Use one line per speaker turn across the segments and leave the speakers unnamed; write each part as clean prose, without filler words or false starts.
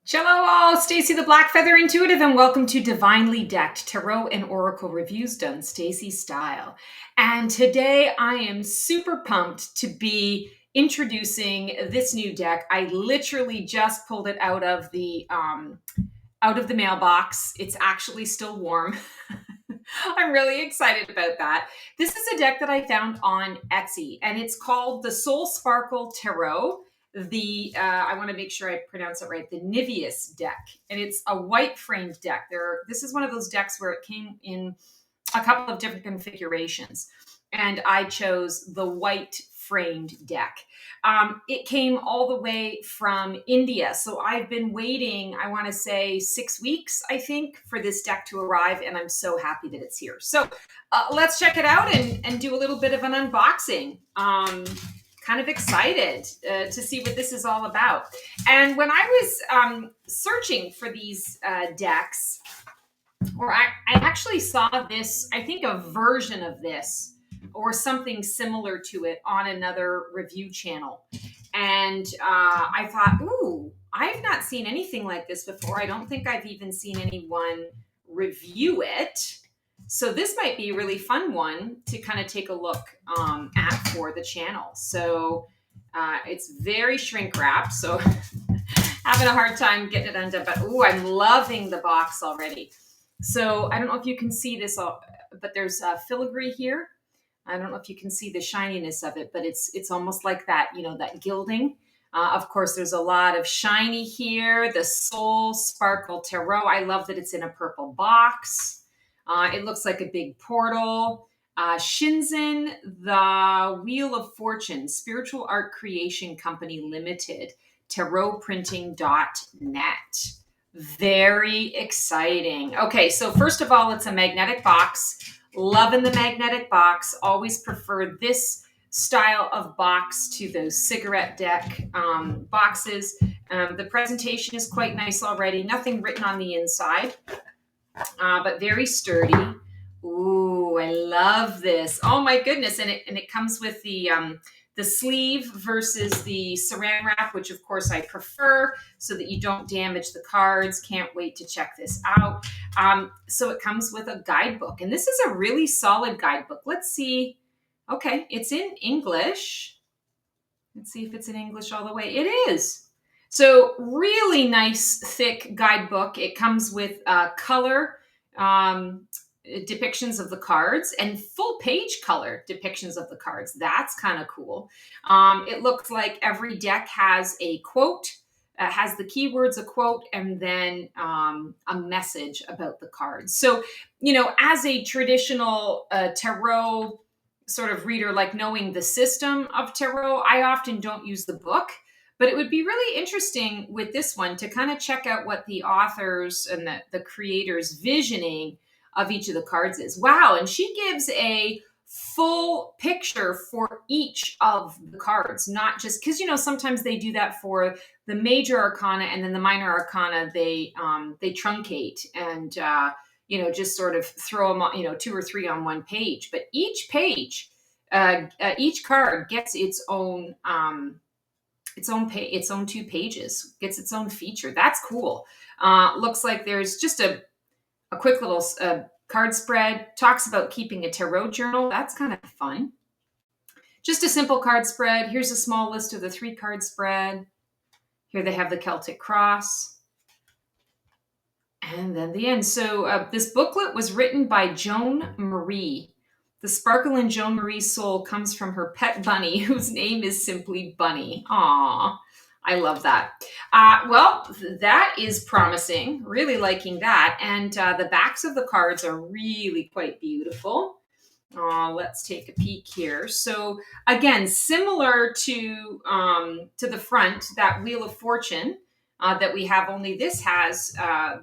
Hello all, Stacy the Black Feather Intuitive, and welcome to Divinely Decked Tarot and Oracle Reviews done Stacy style. And today I am super pumped to be introducing this new deck. I literally just pulled it out of the mailbox. It's actually still warm. I'm really excited about that. This is a deck that I found on Etsy, and it's called the Soul Sparkle Tarot. I want to make sure I pronounce it right, the Niveus deck, and it's a white framed deck. This is one of those decks where it came in a couple of different configurations, and I chose the white framed deck. It came all the way from India, so I've been waiting, I want to say 6 weeks, I think, for this deck to arrive, and I'm so happy that it's here. So let's check it out and do a little bit of an unboxing. Kind of excited to see what this is all about. And when I was searching for these decks, or I actually saw this, I think a version of this or something similar to it on another review channel. And I thought, ooh, I've not seen anything like this before. I don't think I've even seen anyone review it. So this might be a really fun one to kind of take a look at for the channel. So it's very shrink wrapped, so having a hard time getting it undone, but ooh, I'm loving the box already. So I don't know if you can see this, but there's filigree here. I don't know if you can see the shininess of it, but it's almost like that, that gilding. Of course, there's a lot of shiny here. The Soul Sparkle Tarot. I love that it's in a purple box. It looks like a big portal. Shinzen, the Wheel of Fortune, Spiritual Art Creation Company Limited, tarotprinting.net. Very exciting. Okay, so first of all, it's a magnetic box. Loving the magnetic box. Always prefer this style of box to those cigarette deck boxes. The presentation is quite nice already. Nothing written on the inside. But very sturdy. Ooh, I love this. Oh my goodness. And it comes with the sleeve versus the saran wrap, which of course I prefer so that you don't damage the cards. Can't wait to check this out. So it comes with a guidebook, and this is a really solid guidebook. Let's see. Okay, it's in English. Let's see if it's in English all the way. It is. So really nice, thick guidebook. It comes with color depictions of the cards and full page color depictions of the cards. That's kind of cool. It looks like every deck has a quote, has the keywords, a quote, and then a message about the cards. So, as a traditional tarot sort of reader, like knowing the system of tarot, I often don't use the book. But it would be really interesting with this one to kind of check out what the authors and the creators' visioning of each of the cards is. Wow, and she gives a full picture for each of the cards, not just because, sometimes they do that for the major arcana, and then the minor arcana, they truncate and, just sort of throw them, 2 or 3 on one page. But each page, each card gets its own 2 pages, gets its own feature. That's cool. Looks like there's just a quick little card spread. Talks about keeping a tarot journal. That's kind of fun. Just a simple card spread. Here's a small list of the 3 card spread. Here they have the Celtic cross. And then the end. So this booklet was written by Joan Marie. The sparkle in Joan Marie's soul comes from her pet bunny, whose name is simply Bunny. Aww, I love that. Well, that is promising. Really liking that. And the backs of the cards are really quite beautiful. Let's take a peek here. So again, similar to the front, that Wheel of Fortune that we have, only this has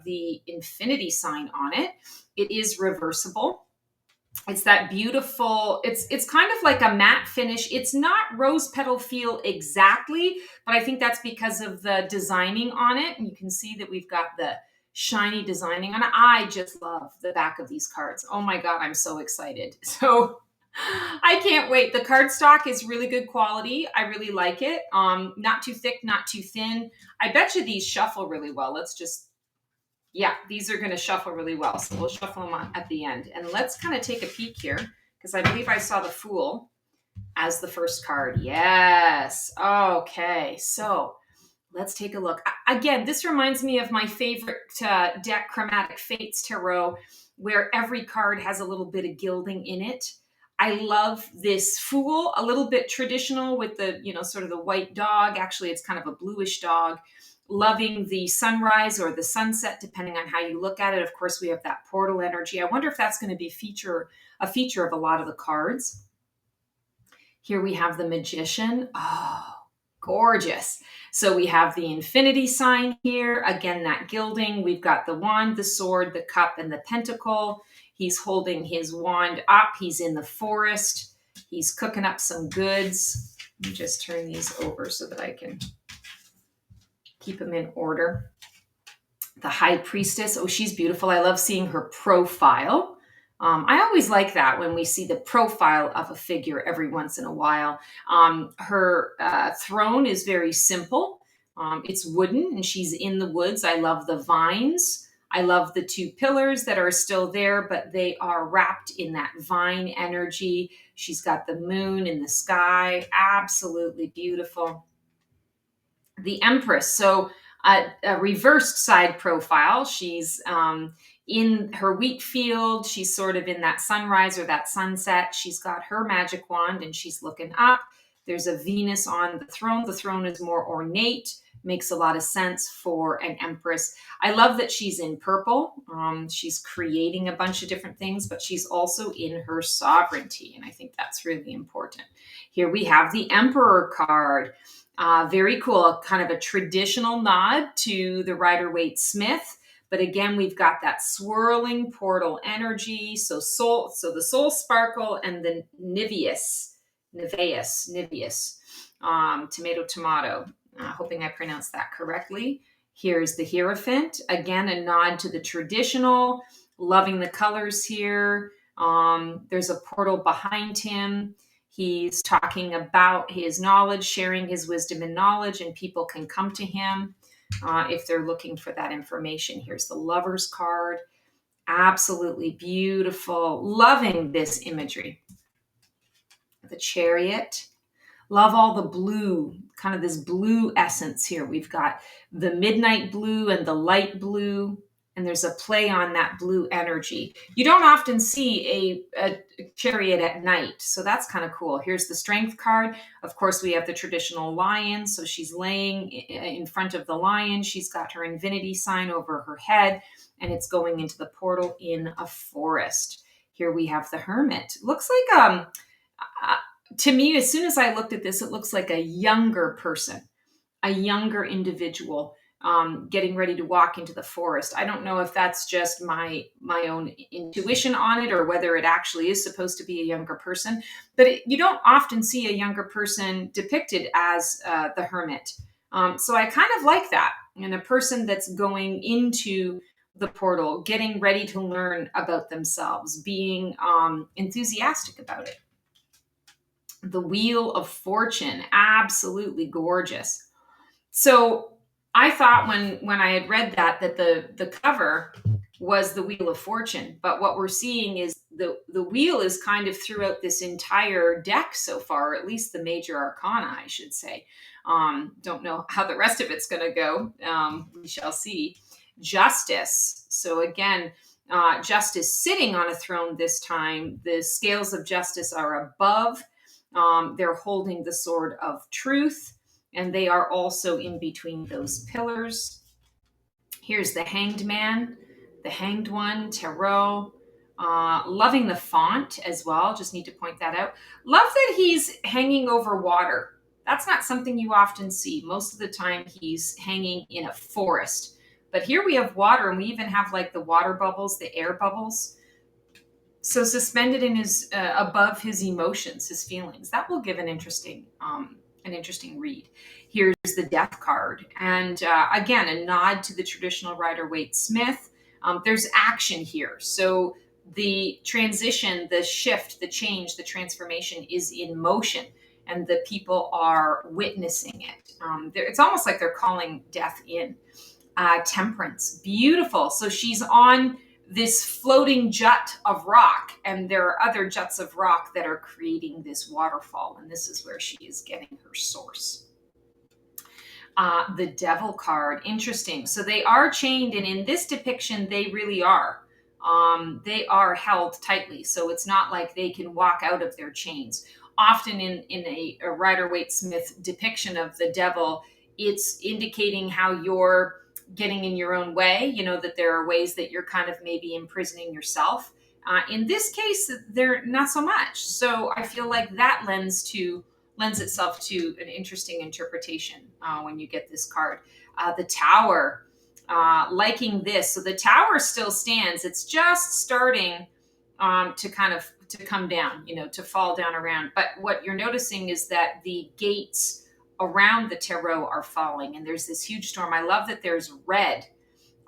the infinity sign on it. It is reversible. It's that beautiful, it's kind of like a matte finish. It's not rose petal feel exactly, but I think that's because of the designing on it. And you can see that we've got the shiny designing on it. I just love the back of these cards. Oh my God, I'm so excited. So I can't wait. The cardstock is really good quality. I really like it. Not too thick, not too thin. I bet you these shuffle really well. Let's just, yeah, these are going to shuffle really well. So we'll shuffle them at the end. And let's kind of take a peek here because I believe I saw the Fool as the first card. Yes. Okay. So let's take a look. Again, this reminds me of my favorite deck, Chromatic Fates Tarot, where every card has a little bit of gilding in it. I love this Fool, a little bit traditional with the, sort of the white dog. Actually, it's kind of a bluish dog. Loving the sunrise or the sunset, depending on how you look at it. Of course, we have that portal energy. I wonder if that's going to be a feature of a lot of the cards. Here we have the Magician. Oh, gorgeous. So we have the infinity sign here. Again, that gilding. We've got the wand, the sword, the cup, and the pentacle. He's holding his wand up. He's in the forest. He's cooking up some goods. Let me just turn these over so that I can keep them in order. The High Priestess. Oh, she's beautiful. I love seeing her profile. I always like that when we see the profile of a figure every once in a while. Her throne is very simple. It's wooden and she's in the woods. I love the vines. I love the two pillars that are still there, but they are wrapped in that vine energy. She's got the moon in the sky. Absolutely beautiful. The Empress. So a reversed side profile. She's in her wheat field. She's sort of in that sunrise or that sunset. She's got her magic wand and she's looking up. There's a Venus on the throne. The throne is more ornate, makes a lot of sense for an Empress. I love that she's in purple. She's creating a bunch of different things, but she's also in her sovereignty. And I think that's really important. Here we have the Emperor card. Very cool, kind of a traditional nod to the Rider-Waite-Smith. But again, we've got that swirling portal energy. So the soul sparkle and the Niveus, tomato. Hoping I pronounced that correctly. Here's the Hierophant. Again, a nod to the traditional, loving the colors here. There's a portal behind him. He's talking about his knowledge, sharing his wisdom and knowledge, and people can come to him if they're looking for that information. Here's the Lover's card. Absolutely beautiful. Loving this imagery. The Chariot. Love all the blue, kind of this blue essence here. We've got the midnight blue and the light blue. And there's a play on that blue energy. You don't often see a chariot at night, so that's kind of cool. Here's the Strength card. Of course, we have the traditional lion, so she's laying in front of the lion. She's got her infinity sign over her head, and it's going into the portal in a forest. Here we have the Hermit. Looks like, to me, as soon as I looked at this, it looks like a younger person, a younger individual. Getting ready to walk into the forest. I don't know if that's just my own intuition on it or whether it actually is supposed to be a younger person, but you don't often see a younger person depicted as the Hermit. So I kind of like that. And a person that's going into the portal, getting ready to learn about themselves, being enthusiastic about it. The Wheel of Fortune, absolutely gorgeous. So I thought when I had read that the cover was the Wheel of Fortune, but what we're seeing is the wheel is kind of throughout this entire deck so far, or at least the major arcana, I should say. Don't know how the rest of it's going to go. We shall see. Justice. So again, justice sitting on a throne this time. The scales of justice are above. They're holding the sword of truth. And they are also in between those pillars. Here's the Hanged Man, the Hanged One, Tarot. Loving the font as well. Just need to point that out. Love that he's hanging over water. That's not something you often see. Most of the time he's hanging in a forest. But here we have water, and we even have like the water bubbles, the air bubbles. So suspended in his above his emotions, his feelings. That will give an interesting read. Here's the Death card. And again, a nod to the traditional Rider-Waite-Smith. There's action here. So the transition, the shift, the change, the transformation is in motion, and the people are witnessing it. It's almost like they're calling death in. Temperance, beautiful. So she's on this floating jut of rock, and there are other juts of rock that are creating this waterfall, and this is where she is getting her source. The Devil card, interesting. So they are chained, and in this depiction, they really are. They are held tightly, so it's not like they can walk out of their chains. Often in a Rider-Waite-Smith depiction of the devil, it's indicating how you're getting in your own way, you know, that there are ways that you're kind of maybe imprisoning yourself. In this case, they're not so much. So I feel like that lends itself to an interesting interpretation when you get this card. The Tower, liking this. So the Tower still stands. It's just starting to kind of to come down, you know, to fall down around. But what you're noticing is that the gates around the tarot are falling, and there's this huge storm. I love that there's red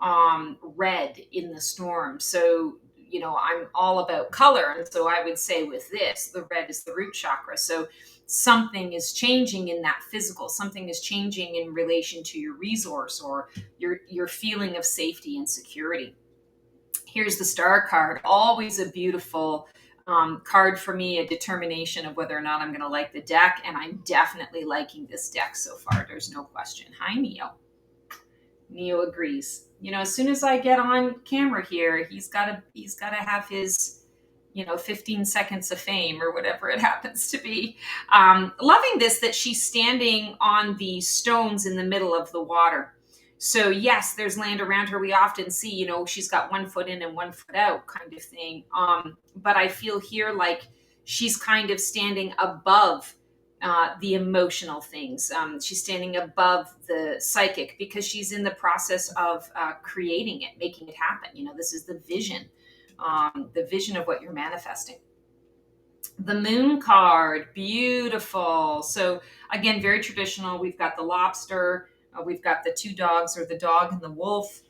in the storm. So, you know, I'm all about color. And so I would say with this, the red is the root chakra. So something is changing in that physical, something is changing in relation to your resource or your feeling of safety and security. Here's the Star card, always a beautiful card for me, a determination of whether or not I'm going to like the deck. And I'm definitely liking this deck so far. There's no question. Hi, Neo. Neo agrees. You know, as soon as I get on camera here, he's got to have his, you know, 15 seconds of fame or whatever it happens to be. Loving this, that she's standing on the stones in the middle of the water. So yes, there's land around her. We often see, you know, she's got 1 foot in and 1 foot out kind of thing. But I feel here like she's kind of standing above the emotional things. She's standing above the psychic because she's in the process of creating it, making it happen. You know, this is the vision of what you're manifesting. The Moon card, beautiful. So again, very traditional. We've got the lobster. We've got the 2 dogs, or the dog and the wolf.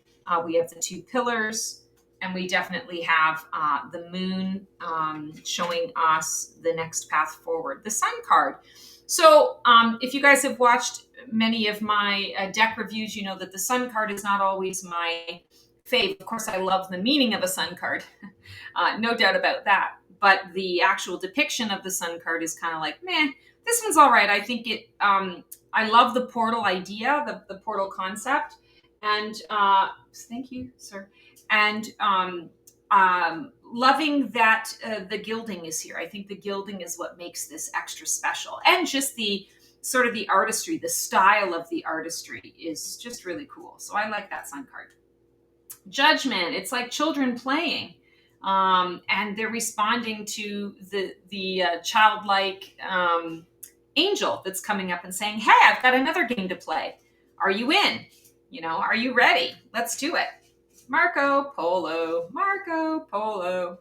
We have the 2 pillars. And we definitely have the moon showing us the next path forward. The Sun card. So if you guys have watched many of my deck reviews, you know that the Sun card is not always my fave. Of course, I love the meaning of a Sun card. No doubt about that. But the actual depiction of the Sun card is kind of like, meh, this one's all right. I think it, I love the portal idea, the portal concept. And thank you, sir. And loving that the gilding is here. I think the gilding is what makes this extra special. And just the sort of the artistry, the style of the artistry is just really cool. So I like that Sun card. Judgment, it's like children playing. And they're responding to the childlike angel that's coming up and saying, hey, I've got another game to play. Are you in? You know, are you ready? Let's do it. Marco Polo, Marco Polo.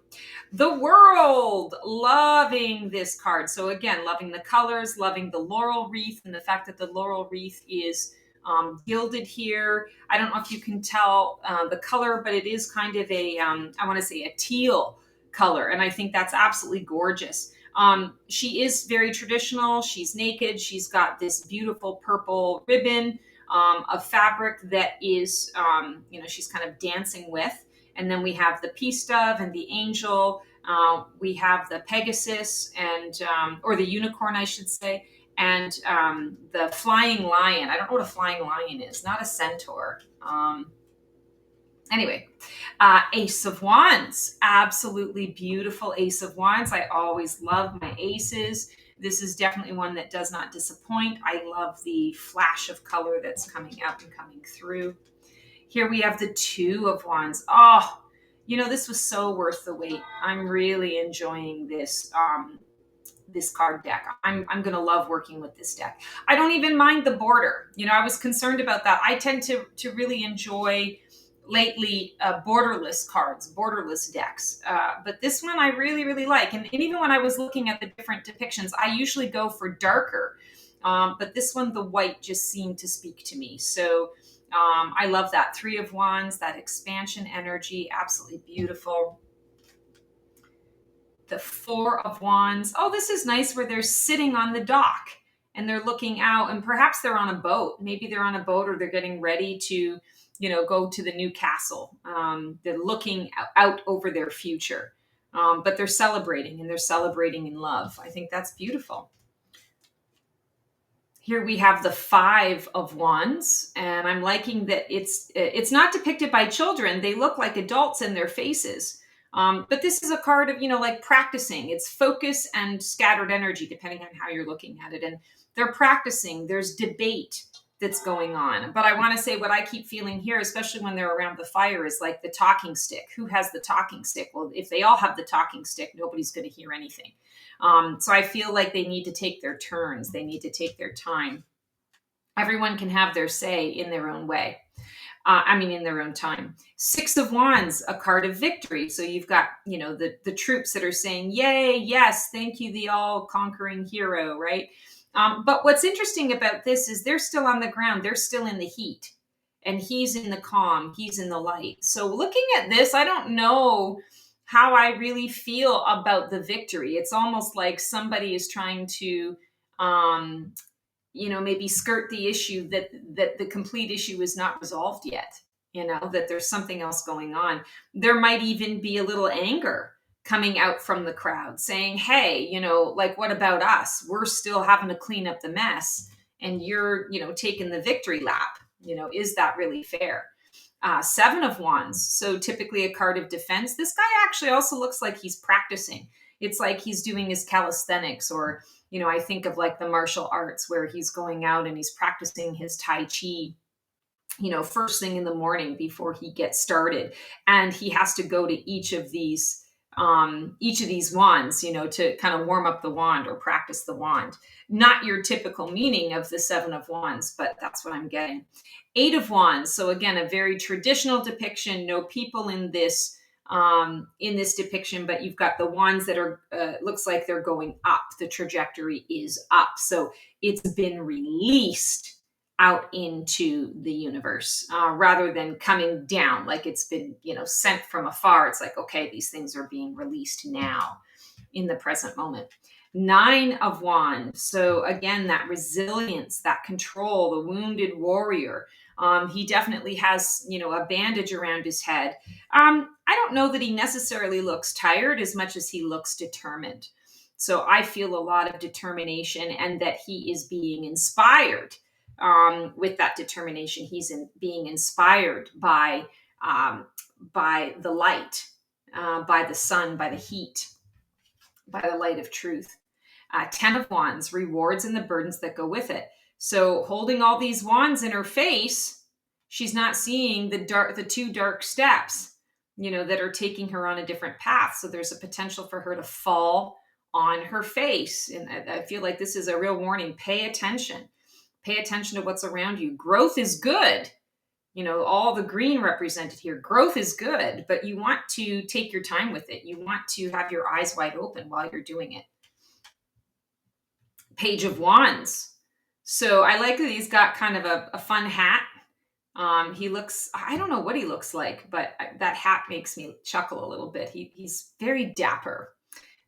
The World, loving this card. So again, loving the colors, loving the laurel wreath, and the fact that the laurel wreath is gilded here. I don't know if you can tell the color, but it is kind of a, I want to say a teal color. And I think that's absolutely gorgeous. She is very traditional. She's naked. She's got this beautiful purple ribbon of fabric that is, you know, she's kind of dancing with. And then we have the peace dove and the angel. We have the Pegasus and, or the unicorn, I should say. And the flying lion. I don't know what a flying lion is. Not a centaur. Anyway, Ace of Wands. Absolutely beautiful Ace of Wands. I always love my aces. This is definitely one that does not disappoint. I love the flash of color that's coming out and coming through. Here we have the 2 of Wands. Oh, you know, this was so worth the wait. I'm really enjoying this this card deck. I'm going to love working with this deck. I don't even mind the border. You know, I was concerned about that. I tend to really enjoy lately borderless cards, borderless decks. But this one I really, really like. And even when I was looking at the different depictions, I usually go for darker. But this one, the white just seemed to speak to me. So I love that 3 of Wands, that expansion energy, absolutely beautiful. The Four of Wands. Oh, this is nice where they're sitting on the dock and they're looking out, and perhaps they're on a boat. Maybe they're on a boat or they're getting ready to, go to the new castle. They're looking out over their future, but they're celebrating, and they're celebrating in love. I think that's beautiful. Here we have the Five of Wands, and I'm liking that it's not depicted by children. They look like adults in their faces. But this is a card of, like practicing. It's focus and scattered energy, depending on how you're looking at it. And they're practicing. There's debate that's going on. But I want to say what I keep feeling here, especially when they're around the fire, is like the talking stick. Who has the talking stick? Well, if they all have the talking stick, nobody's going to hear anything. So I feel like they need to take their turns. They need to take their time. Everyone can have their say in their own way. In their own time. Six of Wands, a card of victory. So you've got, the troops that are saying, yay, yes, thank you, the all-conquering hero, right? But what's interesting about this is they're still on the ground. They're still in the heat. And he's in the calm. He's in the light. So looking at this, I don't know how I really feel about the victory. It's almost like somebody is trying to maybe skirt the issue that the complete issue is not resolved yet, that there's something else going on. There might even be a little anger coming out from the crowd saying, hey, like, what about us? We're still having to clean up the mess, and you're, taking the victory lap. Is that really fair? Seven of Wands. So typically a card of defense. This guy actually also looks like he's practicing. It's like he's doing his calisthenics, or, I think of like the martial arts where he's going out and he's practicing his Tai Chi, first thing in the morning before he gets started. And he has to go to each of these wands, to kind of warm up the wand or practice the wand. Not your typical meaning of the Seven of Wands, but that's what I'm getting. Eight of Wands. So again, a very traditional depiction. No people in this depiction, but you've got the wands that are looks like they're going up. The trajectory is up. So it's been released out into the universe rather than coming down like it's been, sent from afar. It's like, okay, these things are being released now in the present moment. Nine of Wands. So again, that resilience, that control, the wounded warrior. He definitely has, a bandage around his head. I don't know that he necessarily looks tired as much as he looks determined. So I feel a lot of determination, and that he is being inspired with that determination. He's being inspired by the light, by the sun, by the heat, by the light of truth. 10 of Wands, rewards and the burdens that go with it. So holding all these wands in her face, she's not seeing the two dark steps, that are taking her on a different path. So there's a potential for her to fall on her face. And I feel like this is a real warning. Pay attention. Pay attention to what's around you. Growth is good. All the green represented here. Growth is good, but you want to take your time with it. You want to have your eyes wide open while you're doing it. Page of Wands. So I like that he's got kind of a fun hat. He looks, I don't know what he looks like, but that hat makes me chuckle a little bit. He's very dapper.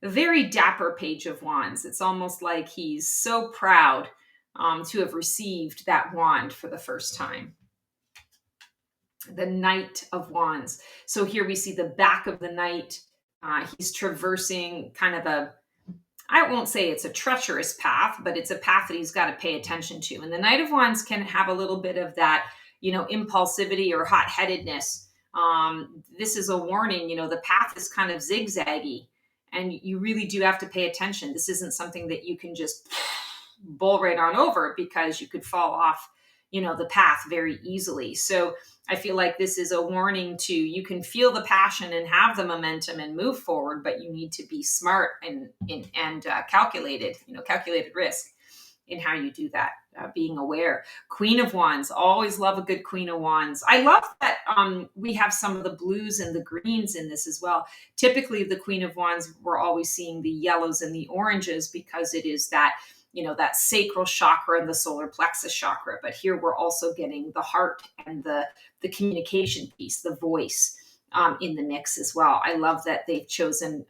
A very dapper Page of Wands. It's almost like he's so proud to have received that wand for the first time. The Knight of Wands. So here we see the back of the knight. He's traversing kind of I won't say it's a treacherous path, but it's a path that he's got to pay attention to. And the Knight of Wands can have a little bit of that, impulsivity or hot-headedness. This is a warning, the path is kind of zigzaggy, and you really do have to pay attention. This isn't something that you can just bowl right on over, because you could fall off, the path very easily. So I feel like this is a warning to, you can feel the passion and have the momentum and move forward, but you need to be smart and calculated, calculated risk in how you do that, being aware. Queen of Wands, always love a good Queen of Wands. I love that we have some of the blues and the greens in this as well. Typically the Queen of Wands, we're always seeing the yellows and the oranges, because it is that, that sacral chakra and the solar plexus chakra. But here we're also getting the heart and the communication piece, the voice. in the mix as well. I love that they've chosen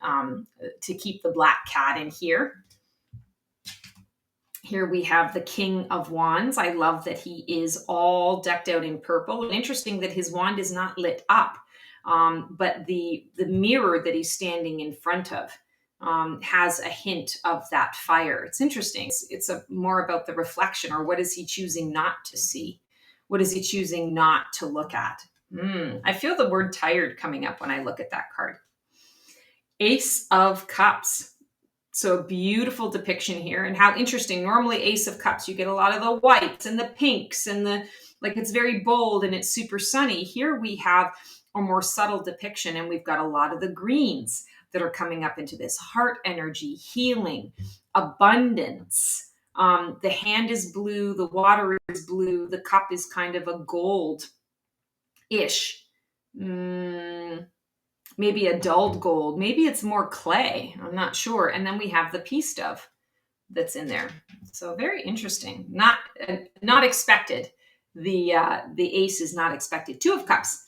to keep the black cat in here. Here we have the King of Wands. I love that he is all decked out in purple. And interesting that his wand is not lit up, but the mirror that he's standing in front of has a hint of that fire. It's interesting. It's more about the reflection, or what is he choosing not to see? What is he choosing not to look at? I feel the word tired coming up when I look at that card. Ace of Cups. So a beautiful depiction here, and how interesting. Normally Ace of Cups, you get a lot of the whites and the pinks and like it's very bold and it's super sunny. Here we have a more subtle depiction, and we've got a lot of the greens that are coming up into this heart energy, healing, abundance. The hand is blue, the water is blue, the cup is kind of a gold-ish. Maybe a dulled gold. Maybe it's more clay. I'm not sure. And then we have the peace dove that's in there. So very interesting. Not expected. The ace is not expected. Two of Cups.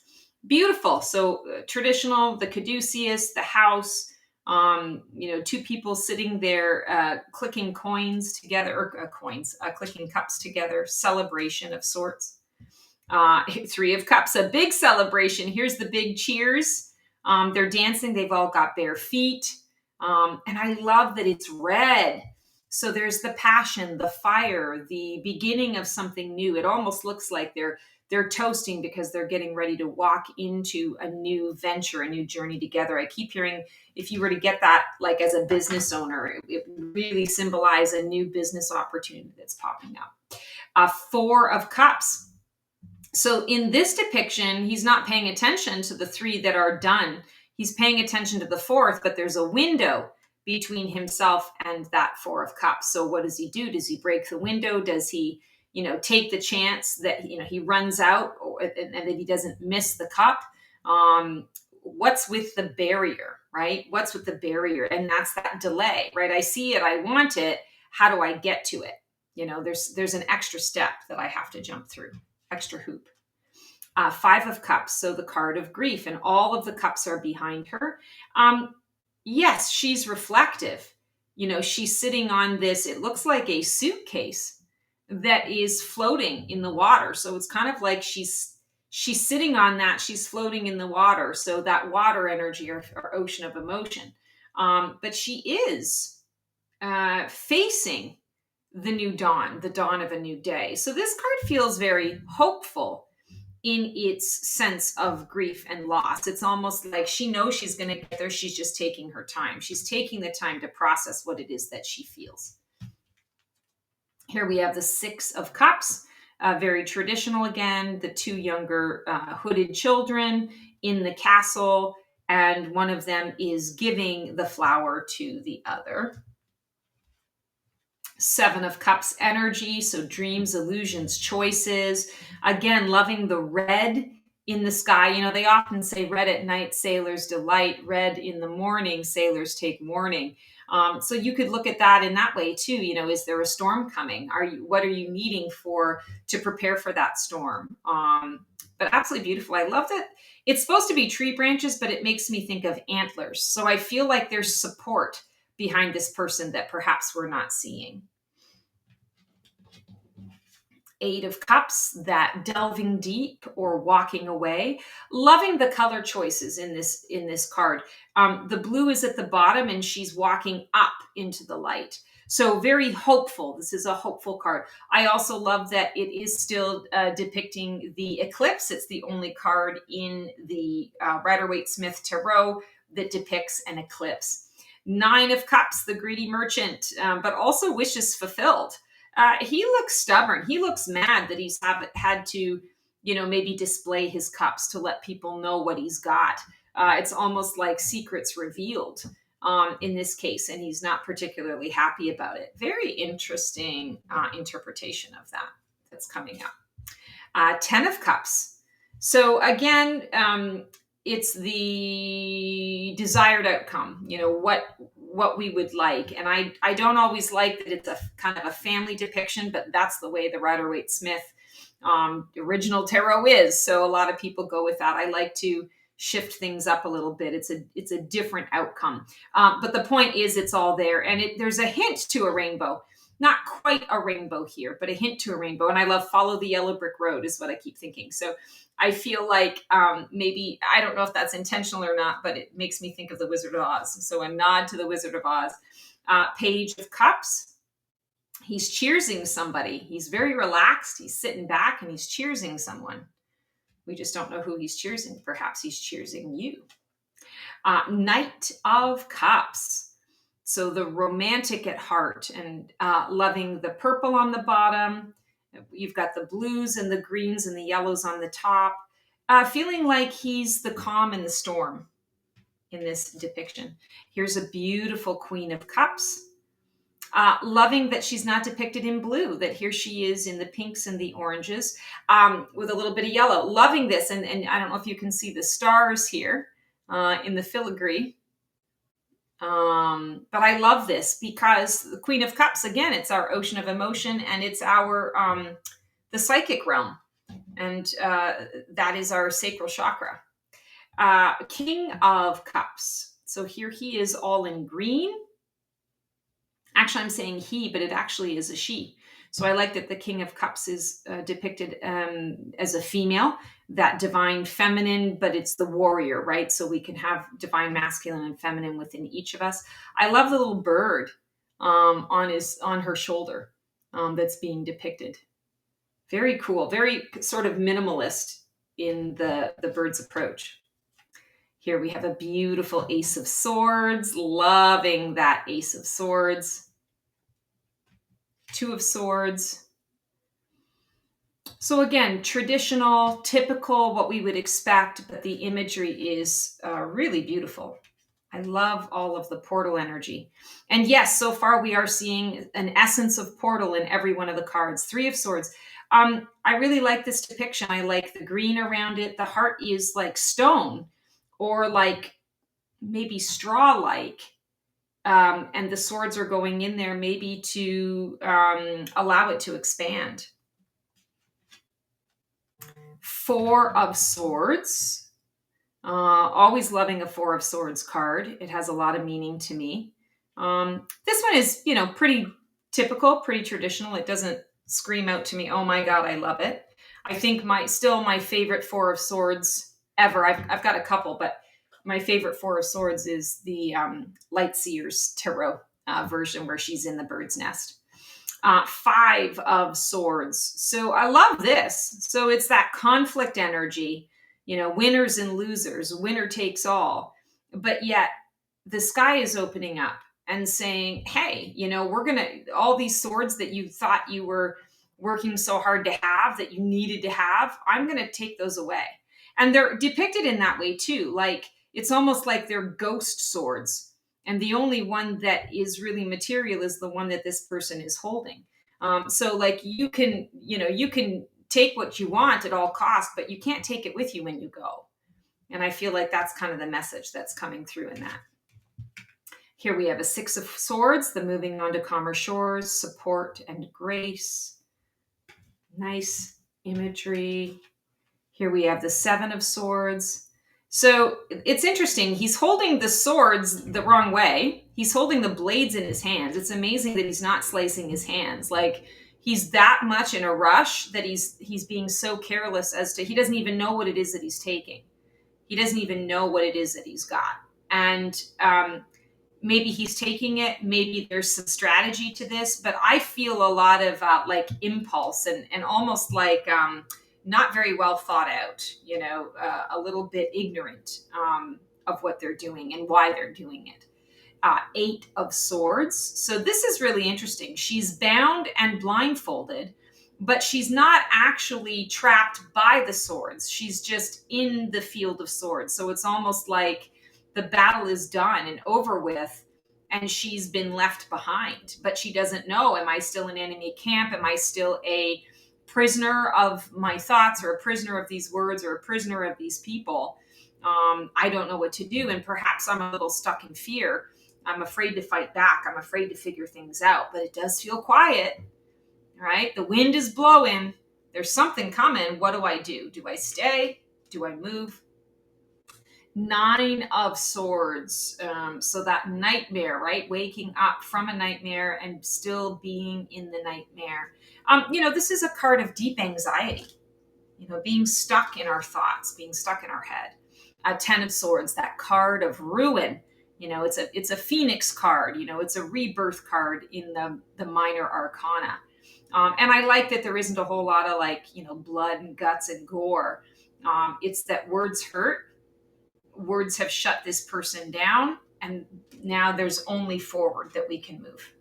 Beautiful. So traditional, the caduceus, the house, two people sitting there clicking coins together, or clicking cups together, celebration of sorts. Three of Cups, a big celebration. Here's the big cheers. They're dancing. They've all got bare feet. And I love that it's red. So there's the passion, the fire, the beginning of something new. It almost looks like they're toasting because they're getting ready to walk into a new venture, a new journey together. I keep hearing, if you were to get that like as a business owner, it really symbolizes a new business opportunity that's popping up. Four of Cups. So in this depiction, he's not paying attention to the three that are done. He's paying attention to the fourth, but there's a window between himself and that Four of Cups. So what does he do? Does he break the window? Does he, take the chance that, he runs out and that he doesn't miss the cup? What's with the barrier, right? What's with the barrier? And that's that delay, right? I see it. I want it. How do I get to it? There's an extra step that I have to jump through. Extra hoop. Five of Cups, so the card of grief, and all of the cups are behind her. Yes, she's reflective. She's sitting on this, it looks like a suitcase that is floating in the water. So it's kind of like she's sitting on that, she's floating in the water. So that water energy or ocean of emotion. But she is facing the new dawn, the dawn of a new day. So this card feels very hopeful in its sense of grief and loss. It's almost like she knows she's going to get there. She's just taking her time. She's taking the time to process what it is that she feels. Here we have the Six of Cups, very traditional again, the two younger hooded children in the castle, and one of them is giving the flower to the other. Seven of Cups energy, so dreams, illusions, choices. Again, loving the red in the sky. They often say red at night, sailors delight. Red in the morning, sailors take warning. So you could look at that in that way too. Is there a storm coming? What are you needing to prepare for that storm? But absolutely beautiful. I love that it's supposed to be tree branches, but it makes me think of antlers. So I feel like there's support behind this person that perhaps we're not seeing. Eight of Cups, that delving deep or walking away. Loving the color choices in this card. The blue is at the bottom and she's walking up into the light. So very hopeful. This is a hopeful card. I also love that it is still depicting the eclipse. It's the only card in the Rider-Waite-Smith Tarot that depicts an eclipse. Nine of Cups, the greedy merchant, but also wishes fulfilled. He looks stubborn. He looks mad that he's had to, maybe display his cups to let people know what he's got. It's almost like secrets revealed in this case, and he's not particularly happy about it. Very interesting interpretation of that's coming up. 10 of Cups. So again, it's the desired outcome, what we would like. And I don't always like that it's a kind of a family depiction, but that's the way the Rider-Waite-Smith original tarot is. So a lot of people go with that. I like to shift things up a little bit. It's a different outcome. But the point is, it's all there, and there's a hint to a rainbow. Not quite a rainbow here, but a hint to a rainbow. And I love follow the yellow brick road is what I keep thinking. So I feel like maybe, I don't know if that's intentional or not, but it makes me think of the Wizard of Oz. So a nod to the Wizard of Oz. Page of Cups. He's cheersing somebody. He's very relaxed. He's sitting back and he's cheersing someone. We just don't know who he's cheersing. Perhaps he's cheersing you. Knight of Cups. So the romantic at heart and loving the purple on the bottom. You've got the blues and the greens and the yellows on the top. Feeling like he's the calm in the storm in this depiction. Here's a beautiful Queen of Cups. Loving that she's not depicted in blue, that here she is in the pinks and the oranges with a little bit of yellow. Loving this. And I don't know if you can see the stars here in the filigree. But I love this because the Queen of Cups, again, it's our ocean of emotion and it's our, the psychic realm. And that is our sacral chakra. King of Cups. So here he is all in green. Actually, I'm saying he, but it actually is a she. So I like that the King of Cups is depicted as a female, that divine feminine, but it's the warrior, right? So we can have divine masculine and feminine within each of us. I love the little bird on her shoulder that's being depicted. Very cool, very sort of minimalist in the bird's approach. Here we have a beautiful Ace of Swords, loving that Ace of Swords. Two of Swords. So again, traditional, typical, what we would expect, but the imagery is really beautiful. I love all of the portal energy. And yes, so far we are seeing an essence of portal in every one of the cards. Three of Swords. I really like this depiction. I like the green around it. The heart is like stone or like maybe straw-like. And the swords are going in there maybe to allow it to expand. Four of Swords. Always loving a Four of Swords card. It has a lot of meaning to me. This one is, pretty typical, pretty traditional. It doesn't scream out to me, oh my God, I love it. I think still my favorite Four of Swords ever. I've got a couple, but my favorite Four of Swords is the Lightseer's Tarot version where she's in the bird's nest. Five of Swords. So I love this. So it's that conflict energy, winners and losers, winner takes all. But yet the sky is opening up and saying, hey, all these swords that you thought you were working so hard to have, that you needed to have, I'm going to take those away. And they're depicted in that way too. Like, it's almost like they're ghost swords. And the only one that is really material is the one that this person is holding. So like you can take what you want at all costs, but you can't take it with you when you go. And I feel like that's kind of the message that's coming through in that. Here we have a Six of Swords, the moving on to calmer shores, support and grace. Nice imagery. Here we have the Seven of Swords. So it's interesting. He's holding the swords the wrong way. He's holding the blades in his hands. It's amazing that he's not slicing his hands. Like, he's that much in a rush that he's being so careless as to, he doesn't even know what it is that he's taking. He doesn't even know what it is that he's got. And maybe he's taking it. Maybe there's some strategy to this, but I feel a lot of like impulse and almost like not very well thought out, a little bit ignorant of what they're doing and why they're doing it. Eight of Swords. So this is really interesting. She's bound and blindfolded, but she's not actually trapped by the swords. She's just in the field of swords. So it's almost like the battle is done and over with, and she's been left behind, but she doesn't know, am I still in enemy camp? Am I still a prisoner of my thoughts, or a prisoner of these words, or a prisoner of these people? I don't know what to do. And perhaps I'm a little stuck in fear. I'm afraid to fight back. I'm afraid to figure things out, but it does feel quiet, right? The wind is blowing. There's something coming. What do? Do I stay? Do I move? Nine of Swords. So that nightmare, right? Waking up from a nightmare and still being in the nightmare. This is a card of deep anxiety, being stuck in our thoughts, being stuck in our head. A Ten of Swords, that card of ruin. It's a Phoenix card. It's a rebirth card in the minor arcana. And I like that there isn't a whole lot of blood and guts and gore. It's that words hurt. Words have shut this person down, and now there's only forward that we can move.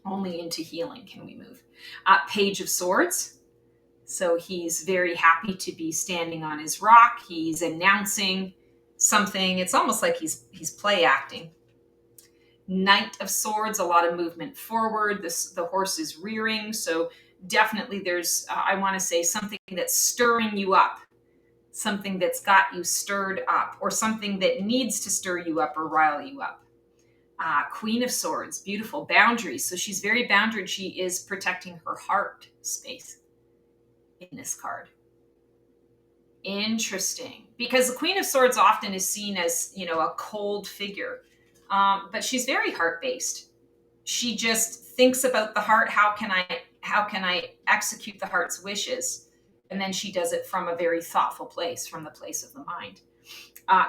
Only into healing can we move. Page of Swords. So he's very happy to be standing on his rock. He's announcing something. It's almost like he's play acting. Knight of Swords, a lot of movement forward. The horse is rearing. So definitely there's, I want to say, something that's stirring you up. Something that's got you stirred up, or something that needs to stir you up or rile you up. Queen of Swords, beautiful boundaries. So she's very boundaried. She is protecting her heart space in this card. Interesting, because the Queen of Swords often is seen as, a cold figure, but she's very heart-based. She just thinks about the heart. How can I execute the heart's wishes? And then she does it from a very thoughtful place, from the place of the mind.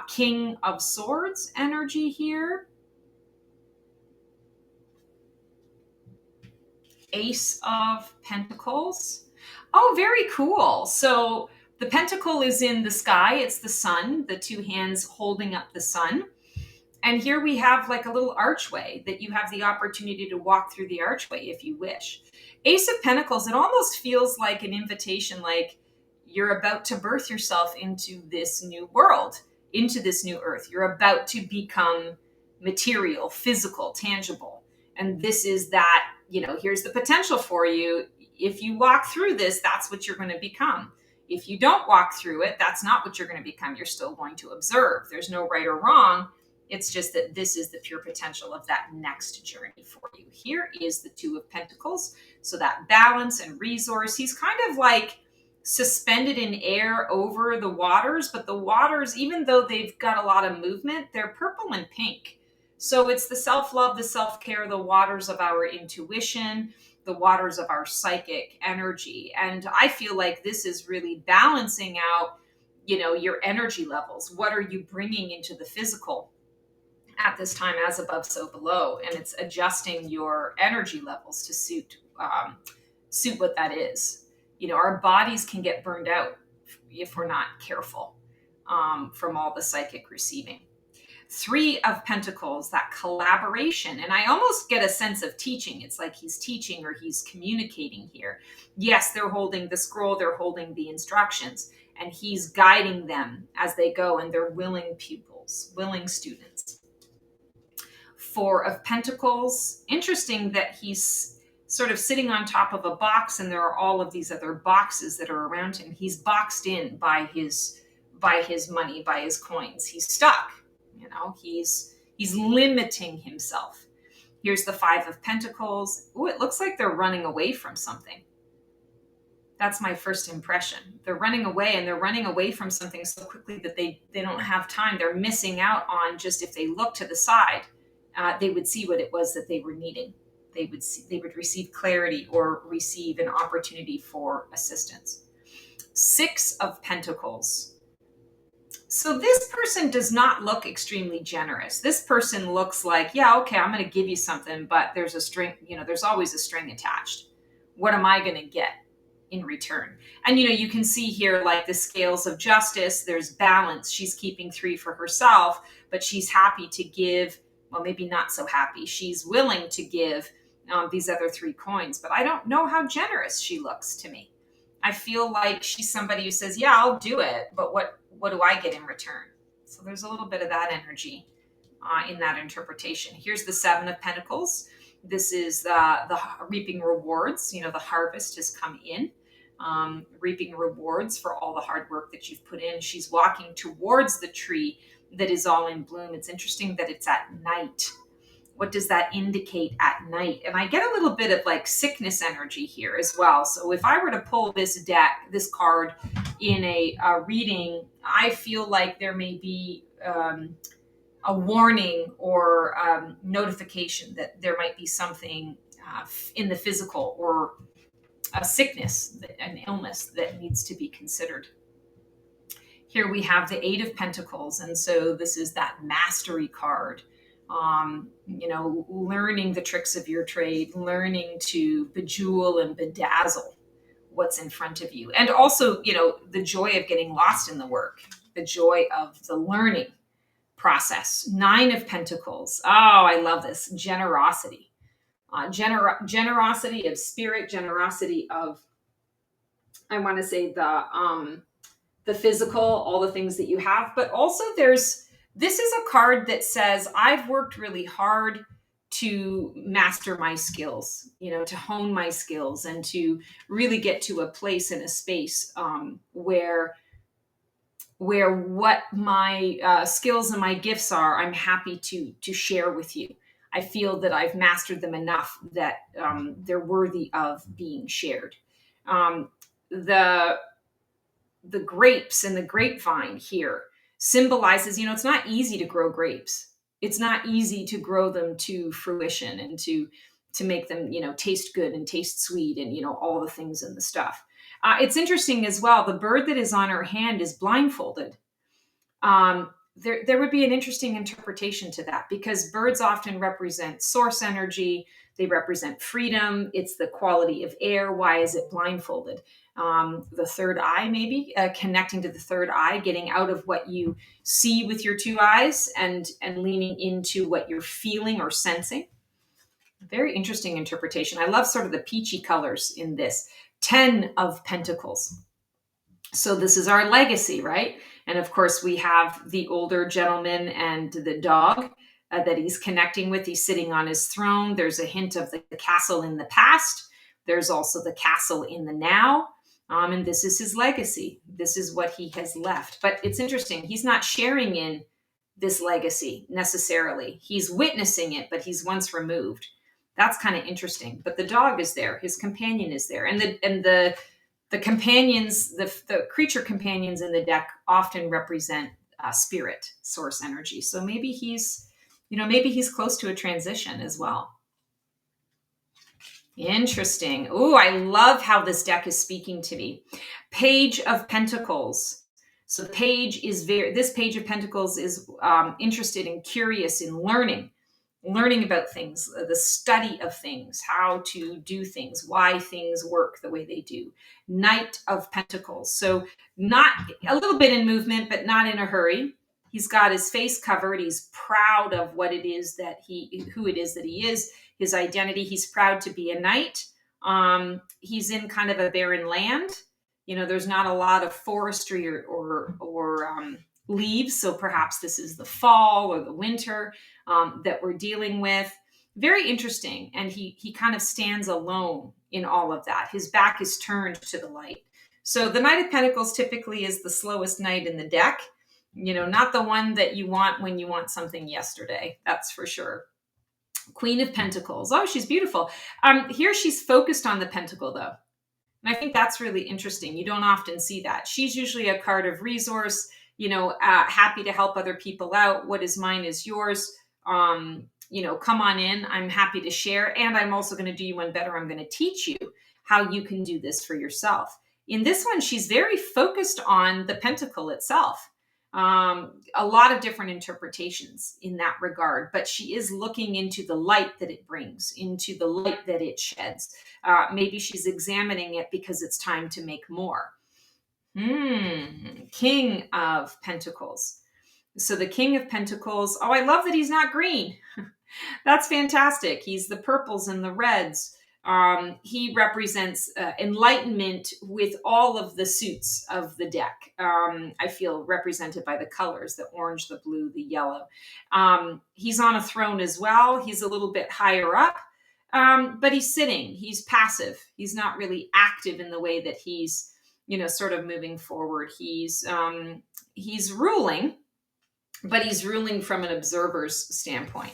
King of Swords energy here. Ace of Pentacles. Oh, very cool. So the pentacle is in the sky. It's the sun, the two hands holding up the sun. And here we have like a little archway that you have the opportunity to walk through the archway if you wish. Ace of Pentacles, it almost feels like an invitation, like you're about to birth yourself into this new world, into this new earth. You're about to become material, physical, tangible. And this is that, here's the potential for you. If you walk through this, that's what you're going to become. If you don't walk through it, that's not what you're going to become. You're still going to observe. There's no right or wrong. It's just that this is the pure potential of that next journey for you. Here is the Two of Pentacles. So that balance and resource, he's kind of like suspended in air over the waters, but the waters, even though they've got a lot of movement, they're purple and pink. So it's the self-love, the self-care, the waters of our intuition, the waters of our psychic energy. And I feel like this is really balancing out, your energy levels. What are you bringing into the physical at this time, as above, so below? And it's adjusting your energy levels to suit what that is. Our bodies can get burned out if we're not careful from all the psychic receiving. Three of Pentacles, that collaboration. And I almost get a sense of teaching. It's like he's teaching or he's communicating here. Yes, they're holding the scroll, they're holding the instructions, and he's guiding them as they go, and they're willing pupils, willing students. Four of Pentacles, interesting that he's sort of sitting on top of a box, and there are all of these other boxes that are around him. He's boxed in by his money, by his coins. He's stuck. He's limiting himself. Here's the Five of Pentacles. Oh, it looks like they're running away from something. That's my first impression. They're running away, and they're running away from something so quickly that they don't have time. They're missing out on, just if they look to the side, they would see what it was that they were needing. They would receive clarity or receive an opportunity for assistance. Six of Pentacles. So this person does not look extremely generous. This person looks like, yeah, okay, I'm going to give you something, but there's a string, there's always a string attached. What am I going to get in return? And, you can see here, like the scales of justice, there's balance. She's keeping 3 for herself, but she's happy to give, well, maybe not so happy. She's willing to give these other 3 coins, but I don't know how generous she looks to me. I feel like she's somebody who says, yeah, I'll do it, but what do I get in return? So there's a little bit of that energy in that interpretation. Here's the Seven of Pentacles. This is the reaping rewards. The harvest has come in. Reaping rewards for all the hard work that you've put in. She's walking towards the tree that is all in bloom. It's interesting that it's at night. What does that indicate at night? And I get a little bit of like sickness energy here as well. So if I were to pull this card in a reading, I feel like there may be a warning or notification that there might be something in the physical or a sickness, an illness that needs to be considered. Here we have the Eight of Pentacles. And so this is that mastery card. Learning the tricks of your trade, learning to bejewel and bedazzle what's in front of you. And also, the joy of getting lost in the work, the joy of the learning process. Nine of Pentacles. Oh, I love this. Generosity. Generosity of spirit, generosity of, I want to say, the physical, all the things that you have, but also this is a card that says, I've worked really hard to master my skills, to hone my skills and to really get to a place in a space where what my skills and my gifts are, I'm happy to share with you. I feel that I've mastered them enough that they're worthy of being shared. The grapes and the grapevine here symbolizes, it's not easy to grow grapes. It's not easy to grow them to fruition and to make them, taste good and taste sweet and, all the things and the stuff. It's interesting as well. The bird that is on her hand is blindfolded. There would be an interesting interpretation to that, because birds often represent source energy. They represent freedom. It's the quality of air. Why is it blindfolded? The third eye, maybe connecting to the third eye, getting out of what you see with your two eyes and leaning into what you're feeling or sensing. Very interesting interpretation. I love sort of the peachy colors in this. 10 of Pentacles. So this is our legacy, right? And of course, we have the older gentleman and the dog that he's connecting with. He's sitting on his throne. There's a hint of the castle in the past. There's also the castle in the now. And this is his legacy. This is what he has left. But it's interesting. He's not sharing in this legacy necessarily. He's witnessing it, but he's once removed. That's kind of interesting. But the dog is there. His companion is there. And the companions, the creature companions in the deck often represent spirit, source energy. So maybe he's close to a transition as well. Interesting. Oh, I love how this deck is speaking to me. Page of Pentacles. So this Page of Pentacles is interested and curious in learning about things, the study of things, how to do things, why things work the way they do. Knight of Pentacles. So not a little bit in movement, but not in a hurry. He's got his face covered. He's proud of who it is that he is, his identity. He's proud to be a knight. He's in kind of a barren land. There's not a lot of forestry or leaves. So perhaps this is the fall or the winter that we're dealing with. Very interesting. And he kind of stands alone in all of that. His back is turned to the light. So the Knight of Pentacles typically is the slowest knight in the deck. Not the one that you want when you want something yesterday. That's for sure. Queen of Pentacles. Oh, she's beautiful. Here she's focused on the pentacle though. And I think that's really interesting. You don't often see that. She's usually a card of resource, happy to help other people out. What is mine is yours. Come on in. I'm happy to share. And I'm also going to do you one better. I'm going to teach you how you can do this for yourself. In this one, she's very focused on the pentacle itself. A lot of different interpretations in that regard, but she is looking into the light that it brings, into the light that it sheds. Maybe she's examining it because it's time to make more. King of Pentacles. So the King of Pentacles, oh, I love that he's not green. That's fantastic. He's the purples and the reds. He represents enlightenment with all of the suits of the deck. I feel represented by the colors, the orange, the blue, the yellow. He's on a throne as well. He's a little bit higher up, but he's sitting. He's passive. He's not really active in the way that he's, sort of moving forward. He's ruling, but he's ruling from an observer's standpoint.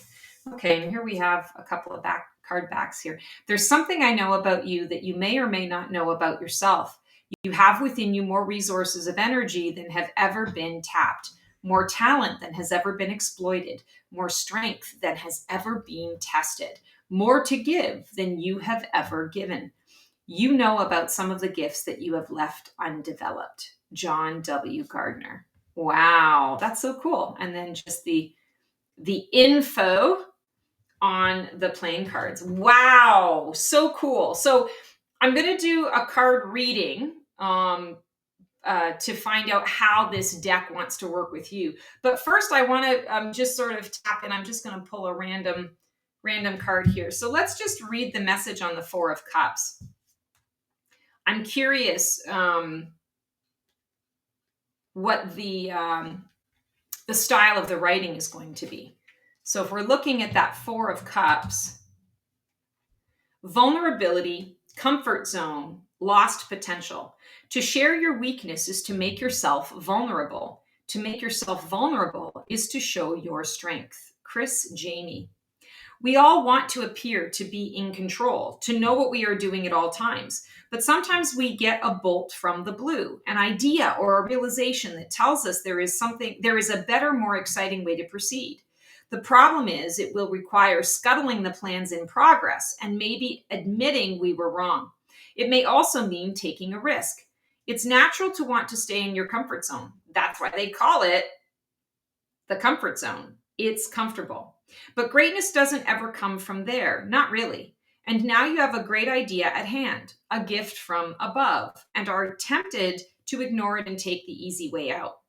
Okay, and here we have a couple of card backs here. There's something I know about you that you may or may not know about yourself. You have within you more resources of energy than have ever been tapped, more talent than has ever been exploited, more strength than has ever been tested, more to give than you have ever given. You know about some of the gifts that you have left undeveloped. John W. Gardner. Wow, that's so cool. And then just the info on the playing cards. Wow, so cool. So I'm going to do a card reading to find out how this deck wants to work with you. But first, I want to just sort of tap in. I'm just going to pull a random card here. So let's just read the message on the Four of Cups. I'm curious what the style of the writing is going to be. So if we're looking at that Four of Cups, vulnerability, comfort zone, lost potential. To share your weakness is to make yourself vulnerable. To make yourself vulnerable is to show your strength. Chris Jamie. We all want to appear to be in control, to know what we are doing at all times. But sometimes we get a bolt from the blue, an idea or a realization that tells us there is a better, more exciting way to proceed. The problem is it will require scuttling the plans in progress and maybe admitting we were wrong. It may also mean taking a risk. It's natural to want to stay in your comfort zone. That's why they call it the comfort zone. It's comfortable. But greatness doesn't ever come from there. Not really. And now you have a great idea at hand, a gift from above, and are tempted to ignore it and take the easy way out.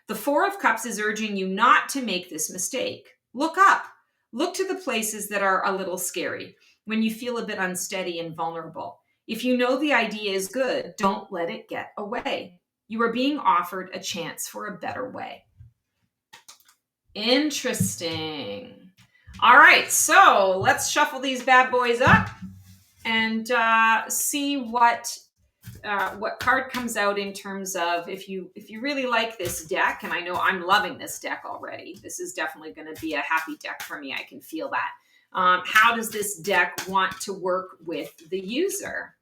The Four of Cups is urging you not to make this mistake. Look up. Look to the places that are a little scary, when you feel a bit unsteady and vulnerable. If you know the idea is good, don't let it get away. You are being offered a chance for a better way. Interesting. All right, so let's shuffle these bad boys up and see what card comes out in terms of if you really like this deck. And I know I'm loving this deck already. This is definitely going to be a happy deck for me. I can feel that. How does this deck want to work with the user?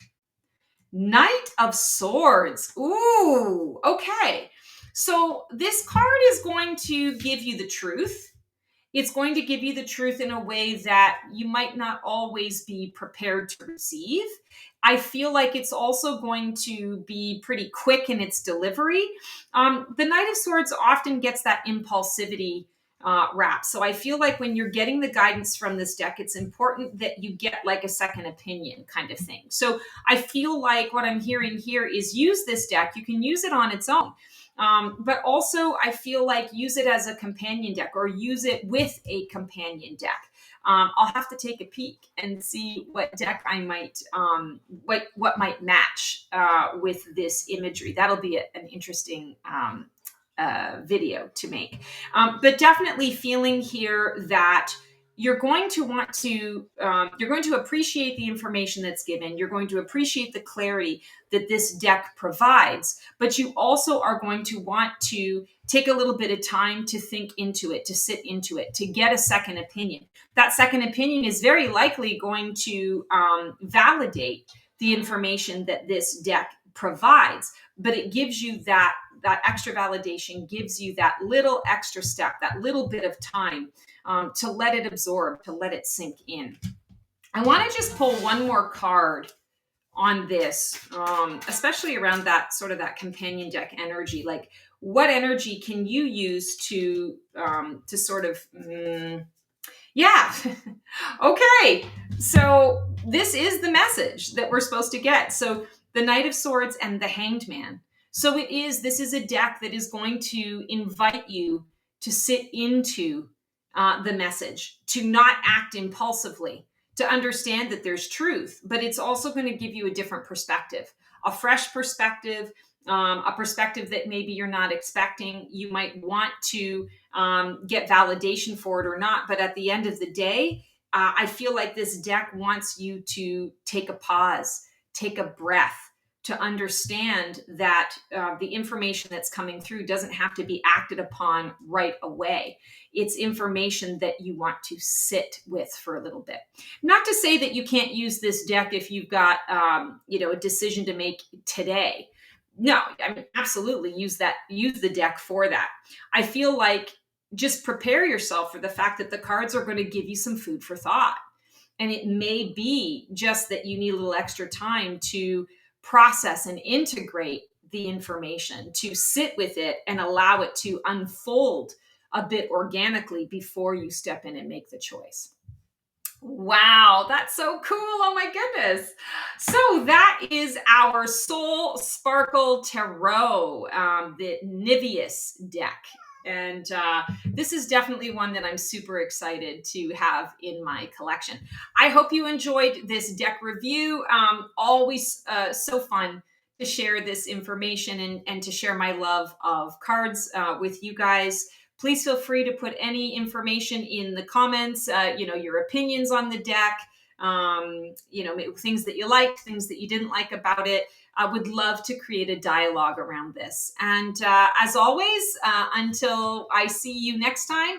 Knight of Swords. Ooh, okay. So this card is going to give you the truth. It's going to give you the truth in a way that you might not always be prepared to receive. I feel like it's also going to be pretty quick in its delivery. The Knight of Swords often gets that impulsivity rap. So I feel like when you're getting the guidance from this deck, it's important that you get like a second opinion kind of thing. So I feel like what I'm hearing here is use this deck. You can use it on its own. But also I feel like use it as a companion deck or use it with a companion deck. I'll have to take a peek and see what deck I might, what might match with this imagery. That'll be an interesting video to make. But definitely feeling here that you're going to want to, you're going to appreciate the information that's given. You're going to appreciate the clarity that this deck provides, but you also are going to want to take a little bit of time to think into it, to sit into it, to get a second opinion. That second opinion is very likely going to validate the information that this deck provides, but it gives you that extra validation, gives you that little extra step, that little bit of time to let it absorb, to let it sink in. I want to just pull one more card on this, especially around that sort of that companion deck energy. Like, what energy can you use to sort of, yeah. Okay. So this is the message that we're supposed to get. So the Knight of Swords and the Hanged Man. So this is a deck that is going to invite you to sit into the message, to not act impulsively, to understand that there's truth, but it's also going to give you a different perspective, a fresh perspective, a perspective that maybe you're not expecting. You might want to get validation for it or not, but at the end of the day, I feel like this deck wants you to take a pause, take a breath, to understand that the information that's coming through doesn't have to be acted upon right away. It's information that you want to sit with for a little bit. Not to say that you can't use this deck if you've got a decision to make today. no, I mean, absolutely use the deck for that. I feel like just prepare yourself for the fact that the cards are going to give you some food for thought. And it may be just that you need a little extra time to process and integrate the information, to sit with it and allow it to unfold a bit organically before you step in and make the choice. Wow, that's so cool. Oh my goodness. So that is our Soul Sparkle Tarot, the Niveus deck. And this is definitely one that I'm super excited to have in my collection. I hope you enjoyed this deck review. Always so fun to share this information and to share my love of cards with you guys. Please feel free to put any information in the comments, your opinions on the deck, things that you liked, things that you didn't like about it. I would love to create a dialogue around this. And as always, until I see you next time,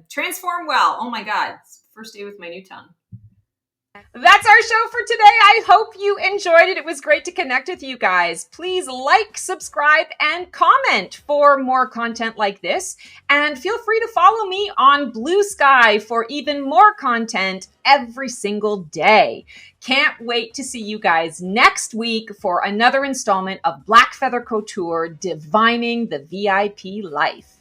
transform well. Oh my God, first day with my new tongue. That's our show for today. I hope you enjoyed it. It was great to connect with you guys. Please like, subscribe, and comment for more content like this. And feel free to follow me on Blue Sky for even more content every single day. Can't wait to see you guys next week for another installment of Black Feather Couture, Divining the VIP Life.